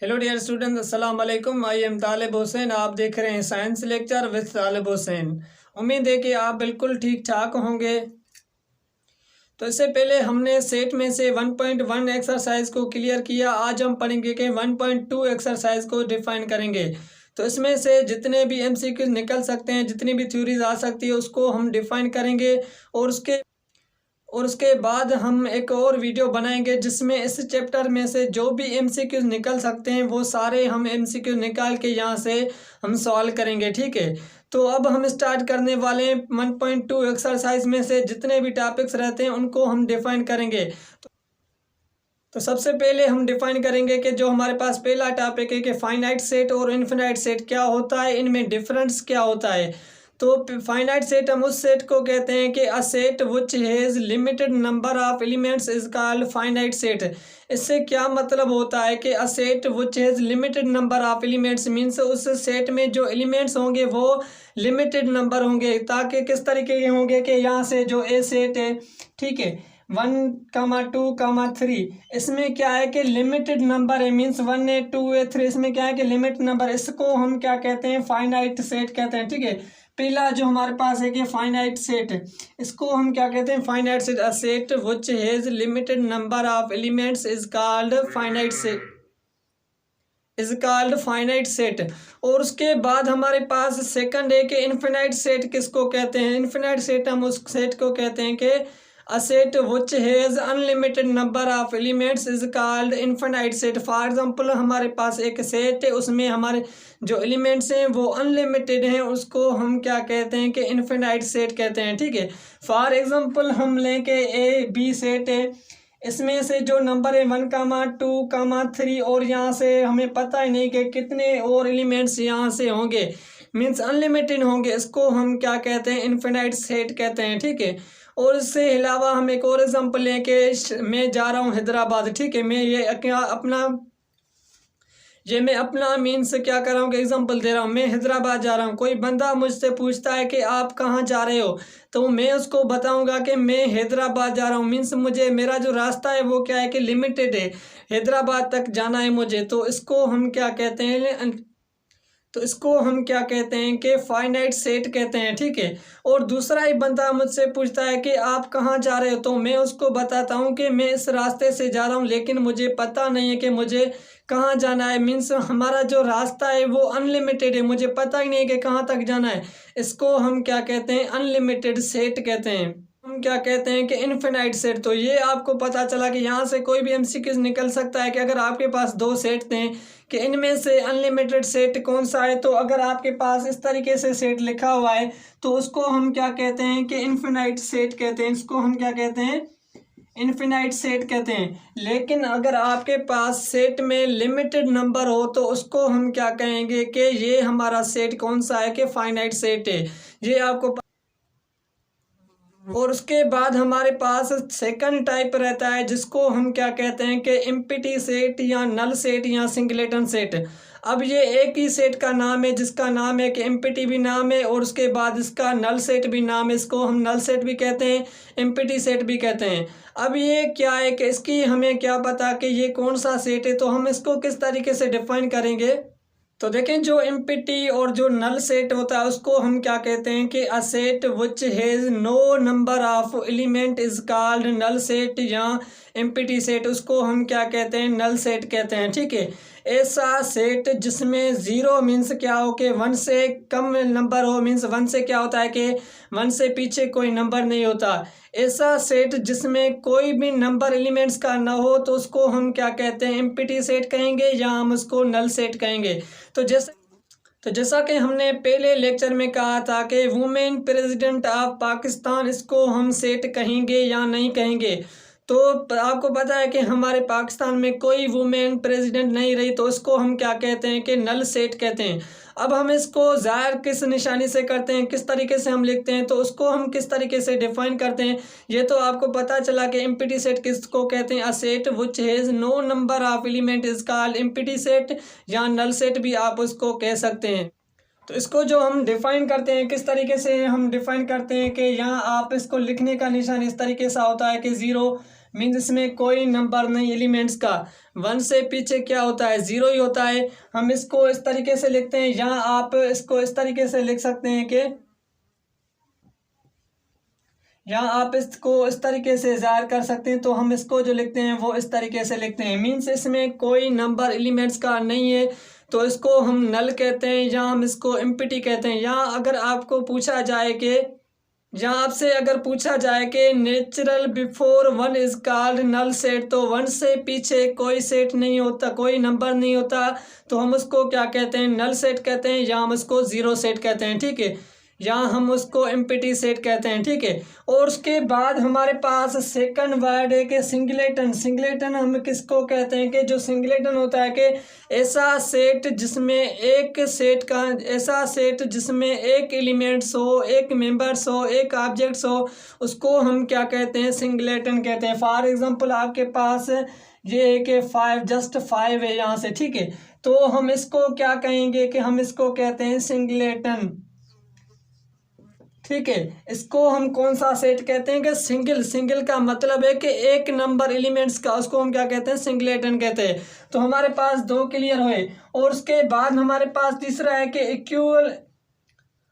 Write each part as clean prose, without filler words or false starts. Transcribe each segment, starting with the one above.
Hello dear student, अस्सलाम वालेकुम। I am तालिब हुसैन। आप देख रहे हैं साइंस लेक्चर विद तालिब हुसैन। उम्मीद है कि आप बिल्कुल ठीक ठाक होंगे। तो इससे पहले हमने सेट में से 1.1 एक्सरसाइज को क्लियर किया। आज हम पढ़ेंगे कि 1.2 एक्सरसाइज को डिफाइन करेंगे। तो इसमें से जितने भी एमसीक्यूज निकल सकते हैं, जितनी भी थ्योरीज आ सकती है, उसको हम डिफाइन करेंगे। और उसके बाद हम एक और वीडियो बनाएंगे जिसमें इस चैप्टर में से जो भी एमसीक्यूज निकल सकते हैं वो सारे हम एमसीक्यूज निकाल के यहाँ से हम सॉल्व करेंगे। ठीक है, तो अब हम स्टार्ट करने वाले हैं 1.2 एक्सरसाइज में से जितने भी टॉपिक्स रहते हैं उनको हम डिफाइन करेंगे। तो सबसे पहले हम डिफाइन करेंगे कि जो हमारे पास पहला टॉपिक है कि फाइनाइट सेट और इनफिनाइट सेट क्या होता है, इनमें डिफरेंस क्या होता है। तो फाइनाइट सेट हम उस सेट को कहते हैं कि a set which has limited number of elements is called finite set. इससे क्या मतलब होता है कि a set which has limited number of elements means उस सेट में जो एलिमेंट्स होंगे वो लिमिटेड नंबर होंगे। ताकि किस तरीके के होंगे कि यहाँ से जो ए सेट है, ठीक है, 1,2,3, इसमें क्या है कि लिमिटेड नंबर है, मीन्स 1 है 2 है 3, इसमें क्या है कि लिमिटेड नंबर, इसको हम क्या कहते हैं, फाइनाइट सेट कहते हैं। ठीक है, पहला जो हमारे पास है कि फाइनाइट सेट, इसको हम क्या कहते हैं, finite set. A set which has limited number of elements is called finite set. और उसके बाद हमारे पास सेकंड है कि इनफिनाइट सेट किसको कहते हैं। इनफिनाइट सेट हम उस सेट को कहते हैं कि a set which has unlimited number of elements is called infinite set. For example हमारे पास एक सेट है, उसमें हमारे जो एलिमेंट्स हैं वो अनलिमिटेड हैं, उसको हम क्या कहते हैं कि इनफिनाइट सेट कहते हैं। ठीक है, फॉर एग्जांपल हम लें कि ए बी सेट है, इसमें से जो नंबर है 1,2,3 और यहाँ से हमें पता ही नहीं कि कितने और एलिमेंट्स यहाँ से होंगे, मीन्स अनलिमिटेड होंगे, इसको हम क्या कहते हैं, इनफिनाइट सेट कहते हैं। ठीक है, और इससे अलावा हम एक और एग्जांपल लें कि मैं जा रहा हूँ हैदराबाद। ठीक है, मैं अपना मीन्स क्या कर रहा हूँ कि एग्जांपल दे रहा हूँ, मैं हैदराबाद जा रहा हूँ। कोई बंदा मुझसे पूछता है कि आप कहाँ जा रहे हो, तो मैं उसको बताऊंगा कि मैं हैदराबाद जा रहा हूँ। मीन्स मुझे मेरा जो रास्ता है वो क्या है कि लिमिटेड है, हैदराबाद तक जाना है मुझे। तो इसको हम क्या कहते हैं कि फाइनाइट सेट कहते हैं। ठीक है, और दूसरा ही बंदा मुझसे पूछता है कि आप कहाँ जा रहे हो, तो मैं उसको बताता हूँ कि मैं इस रास्ते से जा रहा हूँ लेकिन मुझे पता नहीं है कि मुझे कहाँ जाना है। मीन्स हमारा जो रास्ता है वो अनलिमिटेड है, मुझे पता ही नहीं है कि कहाँ तक जाना है। इसको हम क्या कहते हैं, अनलिमिटेड सेट कहते हैं। हम क्या कहते हैं कि इनफिनाइट सेट। तो ये आपको पता चला कि यहाँ से कोई भी एमसीक्यूज निकल सकता है कि अगर आपके पास दो सेट थे कि इनमें से अनलिमिटेड सेट कौन सा है। तो अगर आपके पास इस तरीके से सेट लिखा हुआ है तो उसको हम क्या कहते हैं कि इनफिनाइट सेट कहते हैं। इसको हम क्या कहते हैं, इनफिनाइट सेट कहते हैं। लेकिन अगर आपके पास सेट में लिमिटेड नंबर हो तो उसको हम क्या कहेंगे कि ये हमारा सेट कौन सा है कि फाइनाइट सेट है। ये आपको और उसके बाद हमारे पास सेकंड टाइप रहता है जिसको हम क्या कहते हैं कि एम्प्टी सेट या नल सेट या सिंगलेटन सेट। अब ये एक ही सेट का नाम है जिसका नाम है कि एम्प्टी भी नाम है और उसके बाद इसका नल सेट भी नाम है। इसको हम नल सेट भी कहते हैं, एम्प्टी सेट भी कहते हैं। अब ये क्या है कि इसकी हमें क्या पता कि ये कौन सा सेट है, तो हम इसको किस तरीके से डिफाइन करेंगे। तो देखें, जो एम्प्टी और जो नल सेट होता है उसको हम क्या कहते हैं कि a set which has no number of element is called null set या एम्प्टी सेट। उसको हम क्या कहते हैं, नल सेट कहते हैं। ठीक है, ऐसा सेट जिसमें ज़ीरो मीन्स क्या हो कि 1 से कम नंबर हो, मीन्स 1 से क्या होता है कि 1 से पीछे कोई नंबर नहीं होता। ऐसा सेट जिसमें कोई भी नंबर एलिमेंट्स का ना हो तो उसको हम क्या कहते हैं, एम्प्टी सेट कहेंगे या हम उसको नल सेट कहेंगे। तो जैसा कि हमने पहले लेक्चर में कहा था कि वुमेन प्रेसिडेंट ऑफ पाकिस्तान, इसको हम सेट कहेंगे या नहीं कहेंगे। तो आपको पता है कि हमारे पाकिस्तान में कोई वुमेन प्रेसिडेंट नहीं रही, तो इसको हम क्या कहते हैं कि नल सेट कहते हैं। अब हम इसको ज़ाहिर किस निशानी से करते हैं, किस तरीके से हम लिखते हैं, तो उसको हम किस तरीके से डिफाइन करते हैं, ये तो आपको पता चला कि एम्प्टी सेट किसको कहते हैं। A set which has no number of element is called empty set या नल सेट भी आप उसको कह सकते हैं। तो इसको जो हम डिफाइन करते हैं, किस तरीके से हम डिफाइन करते हैं कि यहाँ आप इसको लिखने का निशान इस तरीके से होता है कि 0 मीन्स इसमें कोई नंबर नहीं एलिमेंट्स का। 1 से पीछे क्या होता है, 0 ही होता है। हम इसको इस तरीके से लिखते हैं, यहाँ आप इसको इस तरीके से लिख सकते हैं कि यहाँ आप इसको इस तरीके से ज़ाहिर कर सकते हैं। तो हम इसको जो लिखते हैं वो इस तरीके से लिखते हैं, मीन्स इसमें कोई नंबर एलिमेंट्स का नहीं है, तो इसको हम नल कहते हैं या हम इसको एम्प्टी कहते हैं। यहाँ अगर आपको पूछा जाए कि यहाँ आपसे अगर पूछा जाए कि natural before 1 is called null set, तो 1 से पीछे कोई सेट नहीं होता, कोई नंबर नहीं होता, तो हम उसको क्या कहते हैं, नल सेट कहते हैं, या हम उसको 0 सेट कहते हैं, ठीक है, या हम उसको एम्प्टी सेट कहते हैं, ठीक है। और उसके बाद हमारे पास सेकंड वर्ड है कि सिंगलेटन। सिंगलेटन हम किसको कहते हैं कि जो सिंगलेटन होता है कि ऐसा सेट जिसमें एक एलिमेंट्स हो, एक मेंबर्स हो, एक ऑब्जेक्ट्स हो, उसको हम क्या कहते हैं, सिंगलेटन कहते हैं। फॉर एग्जांपल आपके पास ये है कि 5 जस्ट 5 है यहाँ से, ठीक है, तो हम इसको क्या कहेंगे कि हम इसको कहते हैं सिंगलेटन, ठीक है। इसको हम कौन सा सेट कहते हैं कि सिंगल का मतलब है कि एक नंबर एलिमेंट्स का, उसको हम क्या कहते हैं, सिंगलेटन कहते हैं। तो हमारे पास 2 क्लियर हुए। और उसके बाद हमारे पास तीसरा है कि इक्वल,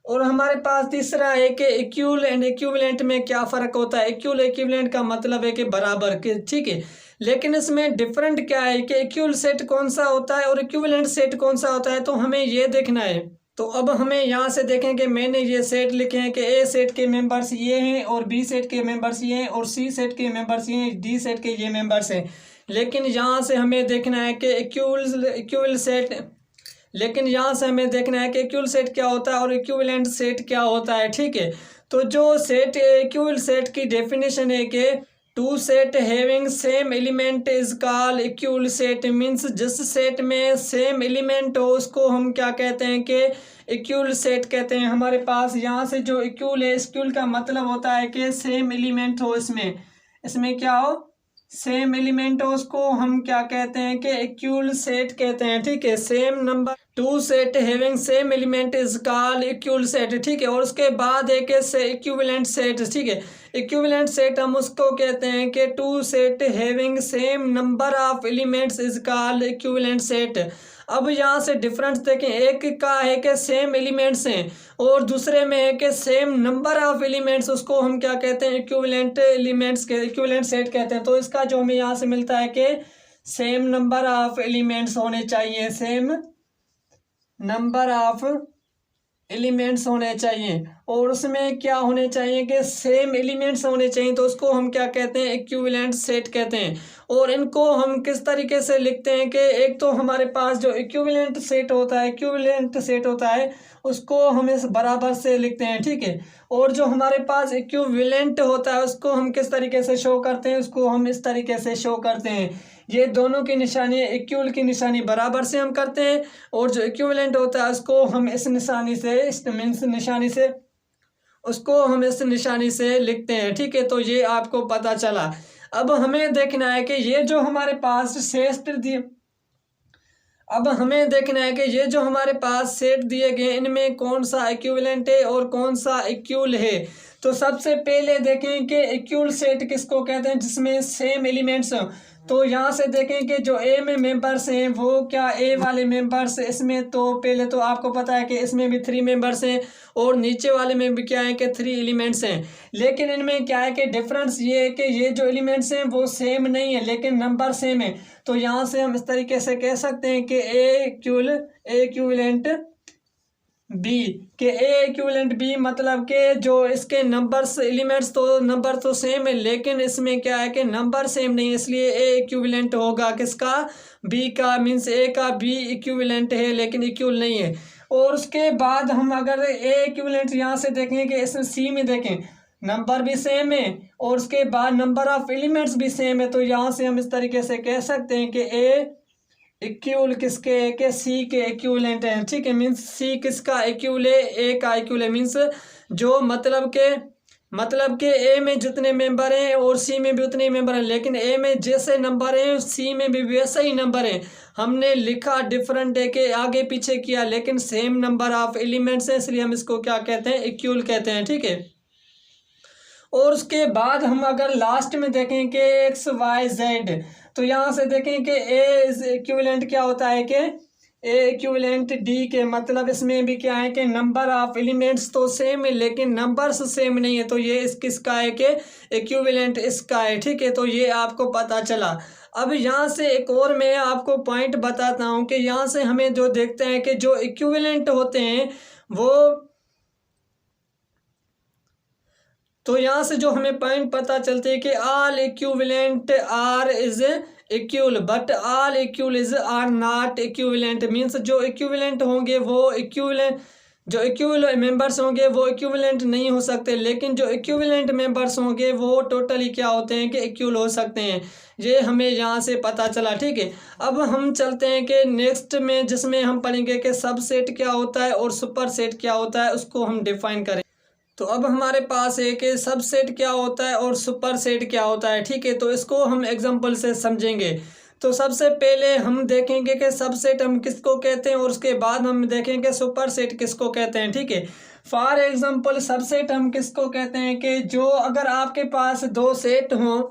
और हमारे पास तीसरा है कि इक्वल एंड इक्विवेलेंट में क्या फ़र्क होता है। इक्वल इक्विवेलेंट का मतलब है कि बराबर के, ठीक है, लेकिन इसमें डिफरेंट क्या है कि इक्वल सेट कौन सा होता है और इक्विवेलेंट सेट कौन सा होता है, तो हमें ये देखना है। तो अब हमें यहाँ से देखें कि मैंने ये सेट लिखे हैं कि ए सेट के मेंबर्स ये हैं और बी सेट के मेंबर्स ये हैं और सी सेट के मेंबर्स ये हैं, डी सेट के ये मेंबर्स हैं। लेकिन यहाँ से हमें देखना है कि इक्वल सेट, लेकिन यहाँ से हमें देखना है कि इक्वल सेट क्या होता है और इक्विवेलेंट सेट क्या होता है, ठीक है। तो जो सेट इक्वल सेट की डेफिनेशन है कि 2 set having same element is called equal set, means जिस सेट में सेम एलिमेंट हो उसको हम क्या कहते हैं कि इक्वल सेट कहते हैं। हमारे पास यहाँ से जो इक्वल है, इक्वल का मतलब होता है कि सेम एलिमेंट हो, इसमें क्या हो, सेम एलिमेंट हो, उसको हम क्या कहते हैं कि इक्वल सेट कहते हैं, ठीक है। Same number 2 set having same element is called equal set, ठीक है। और उसके बाद एक इक्विवेलेंट सेट, ठीक है। इक्विवेलेंट सेट हम उसको कहते हैं कि 2 set having same number of elements is called equivalent set. अब यहाँ से डिफरेंस देखें, एक का है कि सेम एलिमेंट्स हैं और दूसरे में है कि सेम नंबर ऑफ एलिमेंट्स, उसको हम क्या कहते हैं, इक्विवेलेंट एलिमेंट्स के इक्विवेलेंट सेट कहते हैं। तो इसका जो हमें यहाँ से मिलता है कि सेम नंबर ऑफ एलिमेंट्स होने चाहिए, सेम नंबर ऑफ एलिमेंट्स होने चाहिए, और उसमें क्या होने चाहिए कि सेम एलिमेंट्स होने चाहिए, तो उसको हम क्या कहते हैं, इक्विवेलेंट सेट कहते हैं। और इनको हम किस तरीके से लिखते हैं कि एक तो हमारे पास जो इक्विवेलेंट सेट होता है उसको हम इस बराबर से लिखते हैं, ठीक है। और जो हमारे पास इक्विवेलेंट होता है उसको हम किस तरीके से शो करते हैं, उसको हम इस तरीके से शो करते हैं। ये दोनों की निशानी, इक्वल की निशानी बराबर से हम करते हैं, और जो इक्विवेलेंट होता है उसको हम इस निशानी से उसको हम इस निशानी से लिखते हैं, ठीक है। तो ये आपको पता चला। अब हमें देखना है कि ये जो हमारे पास सेट दिए गए इनमें कौन सा इक्विवेलेंट है और कौन सा इक्वल है। तो सबसे पहले देखें कि इक्वल सेट किसको कहते हैं, जिसमें सेम एलिमेंट्स हो। तो यहाँ से देखें कि जो ए में मेंबर्स हैं वो क्या, ए वाले मेंबर्स, इसमें तो पहले तो आपको पता है कि इसमें भी 3 मेंबर्स हैं और नीचे वाले में भी क्या है कि 3 एलिमेंट्स हैं। लेकिन इनमें क्या है कि डिफरेंस ये है कि ये जो एलिमेंट्स हैं वो सेम नहीं है लेकिन नंबर सेम है। तो यहाँ से हम इस तरीके से कह सकते हैं कि ए इक्विवेलेंट बी, के ए इक्विवेलेंट बी मतलब के जो इसके नंबर्स एलिमेंट्स तो नंबर तो सेम है लेकिन इसमें क्या है कि नंबर सेम नहीं है, इसलिए ए इक्विवेलेंट होगा किसका, बी का, मीन्स ए का बी इक्विवेलेंट है लेकिन इक्वल नहीं है। और उसके बाद हम अगर ए इक्विवेलेंट यहाँ से देखें कि इसमें सी में देखें नंबर भी सेम है और उसके बाद नंबर ऑफ एलिमेंट्स भी सेम है, तो यहाँ से हम इस तरीके से कह सकते हैं कि ए इक्वल किसके, के सी के इक्विवेलेंट है, ठीक है। मीन्स सी किसका इक्वल है, ए का इक्वल है। मीन्स जो मतलब के ए में जितने मेंबर हैं और सी में भी उतने ही मेंबर हैं, लेकिन ए में जैसे नंबर हैं सी में भी वैसे ही नंबर हैं। हमने लिखा डिफरेंट है कि आगे पीछे किया लेकिन सेम नंबर ऑफ एलिमेंट्स हैं, इसलिए हम इसको क्या कहते हैं, इक्वल कहते हैं, ठीक है। और उसके बाद हम अगर लास्ट में देखें कि एक्स वाई जेड, तो यहाँ से देखें कि ए इज इक्विवेलेंट क्या होता है कि ए इक्विवेलेंट डी के, मतलब इसमें भी क्या है कि नंबर ऑफ एलिमेंट्स तो सेम है लेकिन नंबर्स सेम नहीं है, तो ये इस किसका है कि इक्विवेलेंट इसका है। ठीक है, तो ये आपको पता चला। अब यहाँ से एक और मैं आपको पॉइंट बताता हूँ कि यहाँ से हमें जो देखते हैं कि जो इक्विवेलेंट होते हैं वो, तो यहाँ से जो हमें पॉइंट पता चलते हैं कि all equivalent are is equal but all equal is are not equivalent. Means जो इक्विवेलेंट होंगे वो इक्विवेलेंट, जो इक्विवेलेंट मेंबर्स होंगे वो इक्विवेलेंट नहीं हो सकते, लेकिन जो इक्विवेलेंट मेंबर्स होंगे वो टोटली क्या होते हैं कि इक्वल हो सकते हैं। ये हमें यहाँ से पता चला। ठीक है, अब हम चलते हैं कि नेक्स्ट में, जिसमें हम पढ़ेंगे कि सबसेट क्या होता है और सुपरसेट क्या होता है, उसको हम डिफाइन करें। तो अब हमारे पास है कि सबसेट क्या होता है और सुपरसेट क्या होता है। ठीक है, तो इसको हम एग्जांपल से समझेंगे। तो सबसे पहले हम देखेंगे कि सबसेट हम किसको कहते हैं और उसके बाद हम देखेंगे सुपरसेट किसको कहते हैं। ठीक है, फॉर एग्जांपल सबसेट हम किसको कहते हैं कि जो अगर आपके पास दो सेट हों,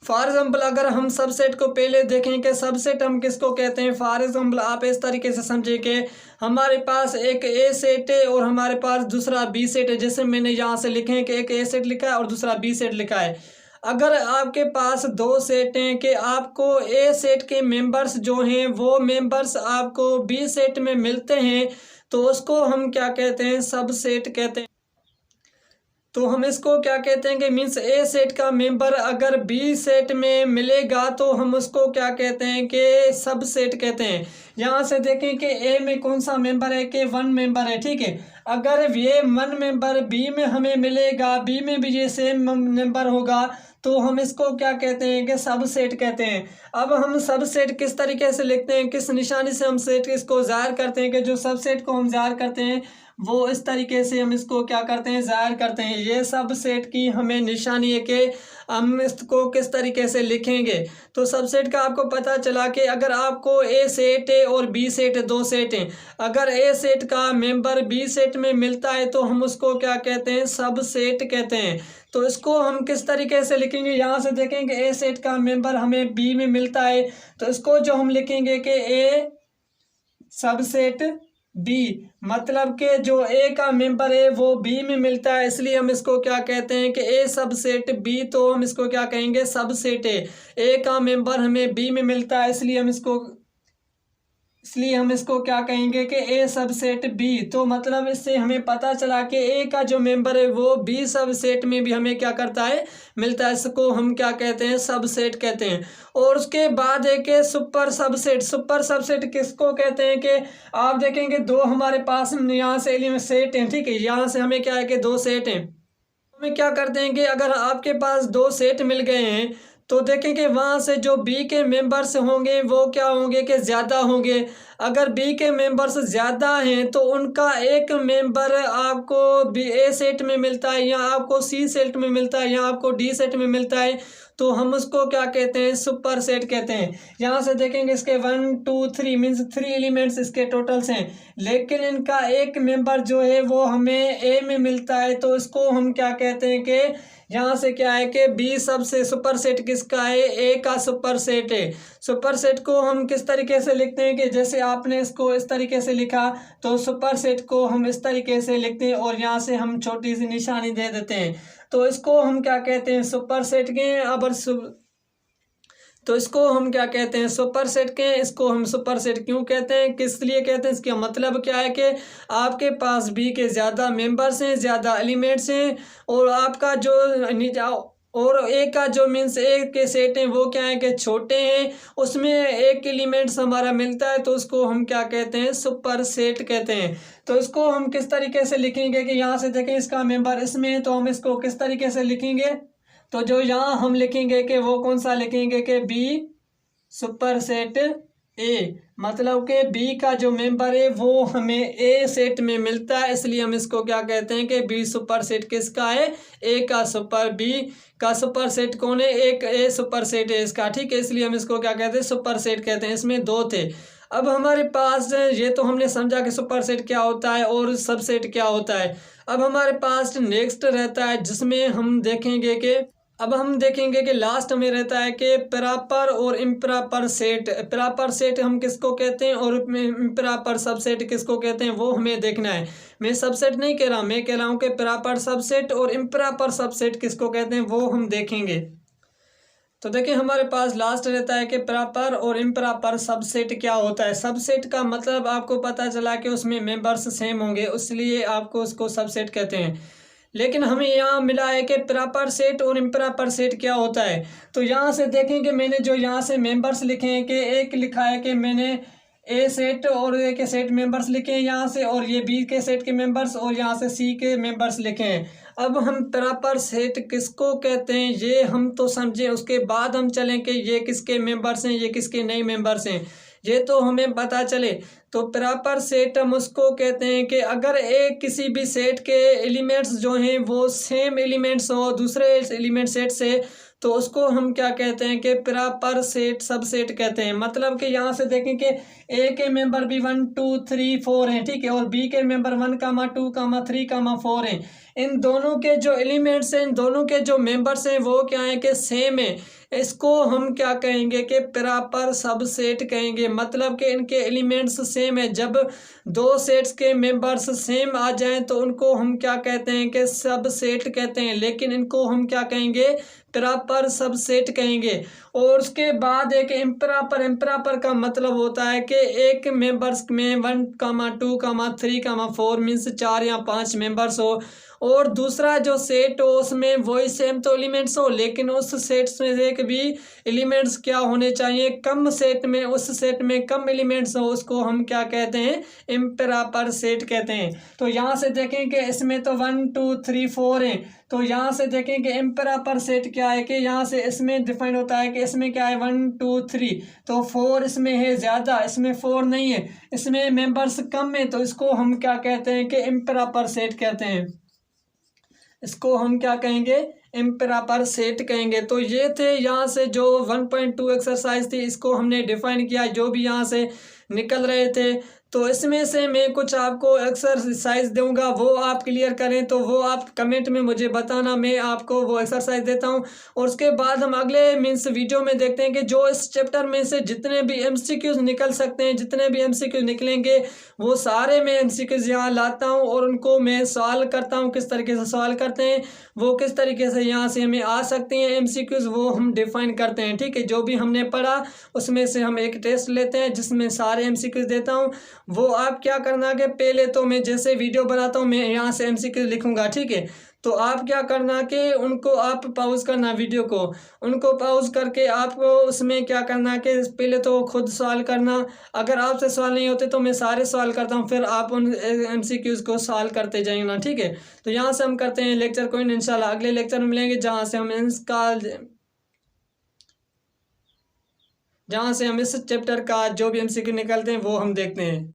फॉर एग्जाम्पल अगर हम सबसेट को पहले देखें कि सबसेट हम किसको कहते हैं। फॉर एग्जाम्पल आप इस तरीके से समझें कि हमारे पास एक ए सेट है और हमारे पास दूसरा बी सेट है। जैसे मैंने यहाँ से लिखे हैं कि एक ए सेट लिखा है और दूसरा बी सेट लिखा है। अगर आपके पास दो सेट हैं कि आपको ए सेट के मेंबर्स जो हैं वो मेंबर्स आपको बी सेट में मिलते हैं, तो उसको हम क्या कहते हैं, सबसेट कहते हैं। तो हम इसको क्या कहते हैं कि मीन्स ए सेट का मेंबर अगर बी सेट में मिलेगा तो हम उसको क्या कहते हैं कि सब सेट कहते हैं। यहाँ से देखें कि ए में कौन सा मेंबर है कि 1 मेंबर है। ठीक है, अगर ये 1 मेंबर बी में हमें मिलेगा, बी में भी ये सेम मेंबर होगा, तो हम इसको क्या कहते हैं कि सब सेट कहते हैं। अब हम सब सेट किस तरीके से लिखते हैं, किस निशानी से हम सेट इसको ज़ाहिर करते हैं कि जो सब सेट को हम ज़ाहिर करते हैं वो इस तरीके से हम इसको क्या करते हैं, ज़ाहिर करते हैं। ये सब सेट की हमें निशानी है कि हम इसको किस तरीके से लिखेंगे। तो सबसेट का आपको पता चला कि अगर आपको ए सेट है और बी सेट है, दो सेट हैं, अगर ए सेट का मेंबर बी सेट में मिलता है तो हम उसको क्या कहते हैं, सब सेट कहते हैं। तो इसको हम किस तरीके से लिखेंगे, यहाँ से देखेंगे ए सेट का मेंबर हमें बी में मिलता है, तो इसको जो हम लिखेंगे कि ए सबसेट बी, मतलब कि जो ए का मेंबर है वो बी में मिलता है, इसलिए हम इसको क्या कहते हैं कि ए सबसेट बी। तो हम इसको क्या कहेंगे, सबसेट है। ए का मेंबर हमें बी में मिलता है, इसलिए हम इसको क्या कहेंगे कि ए सबसेट बी। तो मतलब इससे हमें पता चला कि ए का जो मेंबर है वो बी सबसेट में भी हमें क्या करता है, मिलता है। इसको हम क्या कहते हैं, सबसेट कहते हैं। और उसके बाद है कि सुपर सबसेट। सुपर सबसेट किसको कहते हैं कि आप देखेंगे दो हमारे पास यहाँ से एलिमेंट सेट हैं। ठीक है, यहाँ से हमें क्या है कि दो सेट हैं। हमें क्या करते हैं कि अगर आपके पास दो सेट मिल गए हैं तो देखेंगे वहाँ से जो बी के मेंबर्स होंगे वो क्या होंगे कि ज़्यादा होंगे। अगर बी के मेंबर्स ज़्यादा हैं तो उनका एक मेंबर आपको बी ए सेट में मिलता है, या आपको सी सेट में मिलता है, या आपको डी सेट में मिलता है, तो हम उसको क्या कहते हैं, सुपर सेट कहते हैं। यहाँ से देखेंगे इसके 1 2 3 मीन्स 3 एलिमेंट्स इसके टोटल्स हैं, लेकिन इनका एक मेंबर जो है वो हमें ए में मिलता है, तो इसको हम क्या कहते हैं कि यहाँ से क्या है कि बी सबसे सुपर सेट किसका है, ए का सुपर सेट है। सुपर सेट को हम किस तरीके से लिखते हैं कि जैसे आपने इसको इस तरीके से लिखा तो सुपर सेट को हम इस तरीके से लिखते हैं और यहाँ से हम छोटी सी निशानी दे देते हैं। तो इसको हम क्या कहते हैं, सुपर सेट के। अब तो इसको हम क्या कहते हैं, सुपर सेट के। इसको हम सुपर सेट क्यों कहते हैं, किस लिए कहते हैं, इसका मतलब क्या है कि आपके पास बी के ज़्यादा मेंबर्स हैं, ज़्यादा एलिमेंट्स हैं, और आपका जो और ए का जो मीन्स ए के सेट हैं वो क्या है कि छोटे हैं, उसमें एक एलिमेंट्स हमारा मिलता है, तो उसको हम क्या कहते हैं, सुपर सेट कहते हैं। तो इसको हम किस तरीके से लिखेंगे कि यहाँ से देखें इसका मेंबर इसमें है, तो हम इसको किस तरीके से लिखेंगे, तो जो यहाँ हम लिखेंगे कि वो कौन सा लिखेंगे कि बी सुपर सेट ए, मतलब कि बी का जो मेंबर है वो हमें ए सेट में मिलता है, इसलिए हम इसको क्या कहते हैं कि बी सुपर सेट किसका है, ए का सुपर, बी का सुपर सेट कौन है, एक ए सुपर सेट है इसका, ठीक है, इसलिए हम इसको क्या कहते हैं, सुपर सेट कहते हैं। इसमें दो थे। अब हमारे पास ये तो हमने समझा कि सुपर सेट क्या होता है और सबसेट क्या होता है। अब हमारे पास नेक्स्ट रहता है जिसमें हम देखेंगे कि लास्ट में रहता है कि प्रॉपर और इम्प्रॉपर सेट। प्रॉपर सेट हम किसको कहते हैं और इम्प्रॉपर सबसेट किसको कहते हैं वो हमें देखना है। मैं सबसेट नहीं कह रहा, मैं कह रहा हूँ कि प्रॉपर सबसेट और इम्प्रॉपर सबसेट किसको कहते हैं वो हम देखेंगे। तो देखिए हमारे पास लास्ट रहता है कि प्रॉपर और इम्प्रॉपर सबसेट क्या होता है। सबसेट का मतलब आपको पता चला कि उसमें मेंबर्स सेम होंगे, इसलिए आपको उसको सबसेट कहते हैं। लेकिन हमें यहाँ मिला है कि प्रॉपर सेट और इम्प्रॉपर सेट क्या होता है। तो यहाँ से देखेंगे मैंने जो यहाँ से मेंबर्स लिखे हैं कि एक लिखा है कि मैंने ए सेट और ए के सेट मेंबर्स लिखे हैं यहाँ से, और ये बी के सेट के मेंबर्स और यहाँ से सी के मेंबर्स लिखे हैं। अब हम प्रॉपर सेट किसको कहते हैं ये हम तो समझे, उसके बाद हम चलें कि ये किसके मेंबर्स हैं, ये किसके नहीं मेंबर्स हैं, ये तो हमें पता चले। तो प्रॉपर सेट हम उसको कहते हैं कि अगर एक किसी भी सेट के एलिमेंट्स जो हैं वो सेम एलिमेंट्स हो दूसरे एलिमेंट सेट से, तो उसको हम क्या कहते हैं कि प्रॉपर सेट सबसेट कहते हैं। मतलब कि यहाँ से देखें कि ए के मेंबर भी 1 2 3 4 हैं, ठीक है, और बी के मेंबर 1 2 3 4 हैं। इन दोनों के जो एलिमेंट्स हैं, इन दोनों के जो मेंबर्स हैं वो क्या है कि सेम है। इसको हम क्या कहेंगे कि प्रॉपर सबसेट कहेंगे। मतलब कि इनके एलिमेंट्स सेम है। जब दो सेट्स के मेंबर्स सेम आ जाएं तो उनको हम क्या कहते हैं कि सबसेट कहते हैं, लेकिन इनको हम क्या कहेंगे, प्रॉपर सबसेट कहेंगे। और उसके बाद एक इम्प्रॉपर का मतलब होता है कि एक मेंबर्स में 1 2 3 4 मीन्स 4 या 5 मेंबर्स हो, और दूसरा जो सेट हो उसमें वही सेम तो एलिमेंट्स हो, लेकिन उस सेट्स में एक भी एलिमेंट्स क्या होने चाहिए, कम सेट में, उस सेट में कम एलिमेंट्स हो, उसको हम क्या कहते हैं, इम्प्रॉपर सेट कहते हैं। तो यहाँ से देखें कि इसमें तो 1 2 3 4 हैं, तो यहाँ से देखें कि इम्प्रॉपर सेट क्या है कि यहाँ से इसमें डिफाइन होता है कि इसमें क्या है 1 2 3, तो 4 इसमें है ज़्यादा, इसमें 4 नहीं है, इसमें मेंबर्स कम है, तो इसको हम क्या कहते हैं कि इम्प्रॉपर सेट कहते हैं। इसको हम क्या कहेंगे, इम्प्रॉपर सेट कहेंगे। तो ये थे यहाँ से जो 1.2 एक्सरसाइज थी, इसको हमने डिफाइन किया जो भी यहाँ से निकल रहे थे। तो इसमें से मैं कुछ आपको एक्सरसाइज दूंगा, वो आप क्लियर करें, तो वो आप कमेंट में मुझे बताना, मैं आपको वो एक्सरसाइज देता हूं। और उसके बाद हम अगले मीन्स वीडियो में देखते हैं कि जो इस चैप्टर में से जितने भी एमसीक्यूज निकल सकते हैं, जितने भी एमसीक्यूज निकलेंगे वो सारे मैं एमसीक्यूज यहाँ लाता हूँ और उनको मैं सॉल्व करता हूँ। किस तरीके से सॉल्व करते हैं, वो किस तरीके से यहाँ से हमें आ सकते हैं एमसीक्यूज, वो हम डिफाइन करते हैं। ठीक है, जो भी हमने पढ़ा उसमें से हम एक टेस्ट लेते हैं जिसमें सारे एमसीक्यूज देता हूँ। वो आप क्या करना कि पहले तो मैं जैसे वीडियो बनाता हूँ मैं यहाँ से एमसीक्यू लिखूंगा, ठीक है, तो आप क्या करना कि उनको आप पॉज करना, वीडियो को उनको पॉज करके आपको उसमें क्या करना कि पहले तो खुद सवाल करना, अगर आपसे सवाल नहीं होते तो मैं सारे सवाल करता हूँ, फिर आप उन एमसीक्यूज को सॉल्व करते जाएंगे, ठीक है। तो यहाँ से हम करते हैं लेक्चर को इंशाल्लाह अगले लेक्चर में मिलेंगे, जहाँ से हम इस चैप्टर का जो भी एमसीक्यू निकलते हैं वो हम देखते हैं।